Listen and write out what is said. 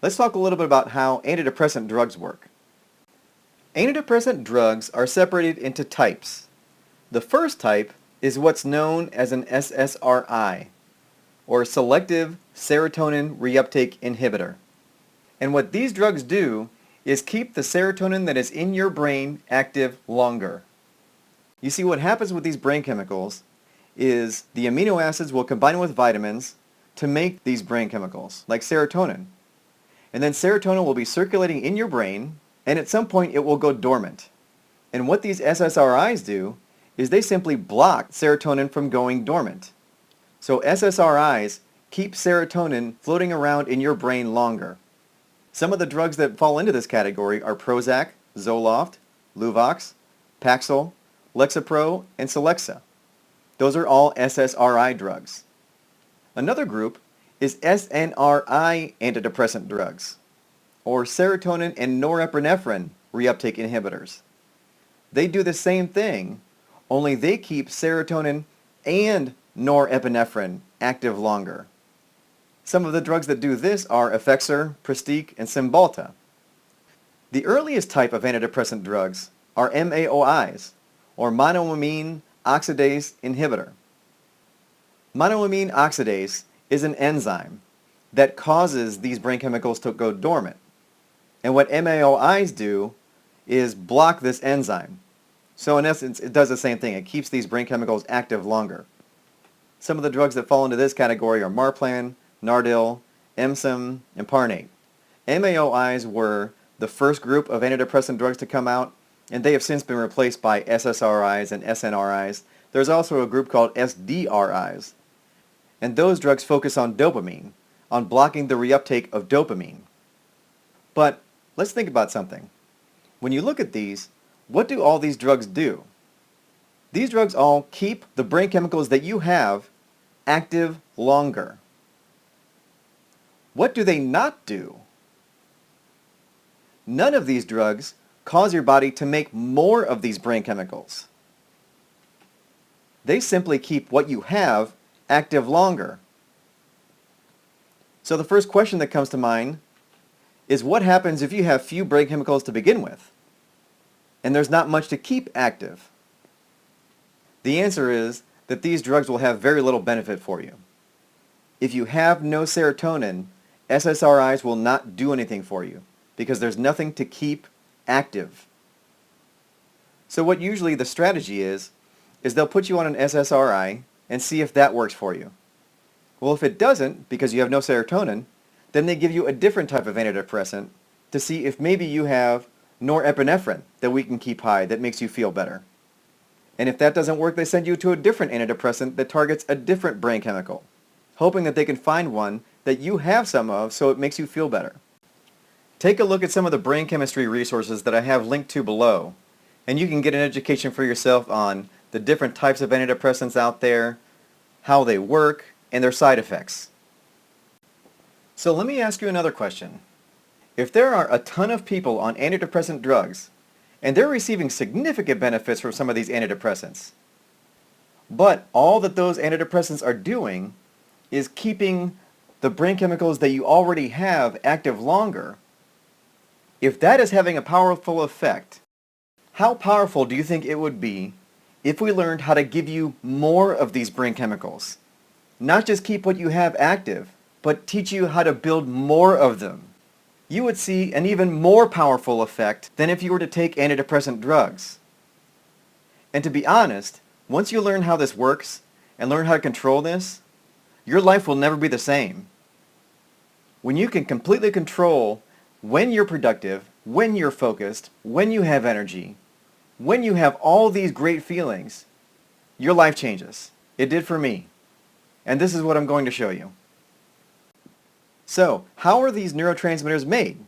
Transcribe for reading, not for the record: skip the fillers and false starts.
Let's talk a little bit about how antidepressant drugs work. Antidepressant drugs are separated into types. The first type is what's known as an SSRI, or selective serotonin reuptake inhibitor. And what these drugs do is keep the serotonin that is in your brain active longer. You see, what happens with these brain chemicals is the amino acids will combine with vitamins to make these brain chemicals, like serotonin. And then serotonin will be circulating in your brain, and at some point it will go dormant. And what these SSRIs do is they simply block serotonin from going dormant. So SSRIs keep serotonin floating around in your brain longer. Some of the drugs that fall into this category are Prozac, Zoloft, Luvox, Paxil, Lexapro, and Celexa. Those are all SSRI drugs. Another group is SNRI antidepressant drugs, or serotonin and norepinephrine reuptake inhibitors. They do the same thing, only they keep serotonin and norepinephrine active longer. Some of the drugs that do this are Effexor, Pristiq, and Cymbalta. The earliest type of antidepressant drugs are MAOIs, or monoamine oxidase inhibitor. Monoamine oxidase is an enzyme that causes these brain chemicals to go dormant. And what MAOIs do is block this enzyme. So in essence, it does the same thing. It keeps these brain chemicals active longer. Some of the drugs that fall into this category are Marplan, Nardil, Emsym, and Parnate. MAOIs were the first group of antidepressant drugs to come out, and they have since been replaced by SSRIs and SNRIs. There's also a group called SDRIs. And those drugs focus on dopamine, on blocking the reuptake of dopamine. But let's think about something. When you look at these, what do all these drugs do? These drugs all keep the brain chemicals that you have active longer. What do they not do? None of these drugs cause your body to make more of these brain chemicals. They simply keep what you have active longer. So the first question that comes to mind is, what happens if you have few brain chemicals to begin with and there's not much to keep active? The answer is that these drugs will have very little benefit for you. If you have no serotonin, SSRIs will not do anything for you because there's nothing to keep active. So what usually the strategy is they'll put you on an SSRI and see if that works for you. Well, if it doesn't, because you have no serotonin, then they give you a different type of antidepressant to see if maybe you have norepinephrine that we can keep high that makes you feel better. And if that doesn't work, they send you to a different antidepressant that targets a different brain chemical, hoping that they can find one that you have some of so it makes you feel better. Take a look at some of the brain chemistry resources that I have linked to below, and you can get an education for yourself on the different types of antidepressants out there, how they work, and their side effects. So let me ask you another question. If there are a ton of people on antidepressant drugs, and they're receiving significant benefits from some of these antidepressants, but all that those antidepressants are doing is keeping the brain chemicals that you already have active longer, if that is having a powerful effect, how powerful do you think it would be if we learned how to give you more of these brain chemicals? Not just keep what you have active, but teach you how to build more of them. You would see an even more powerful effect than if you were to take antidepressant drugs. And to be honest, once you learn how this works and learn how to control this, your life will never be the same. When you can completely control when you're productive, when you're focused, when you have energy, when you have all these great feelings, your life changes. It did for me. And this is what I'm going to show you. So, how are these neurotransmitters made?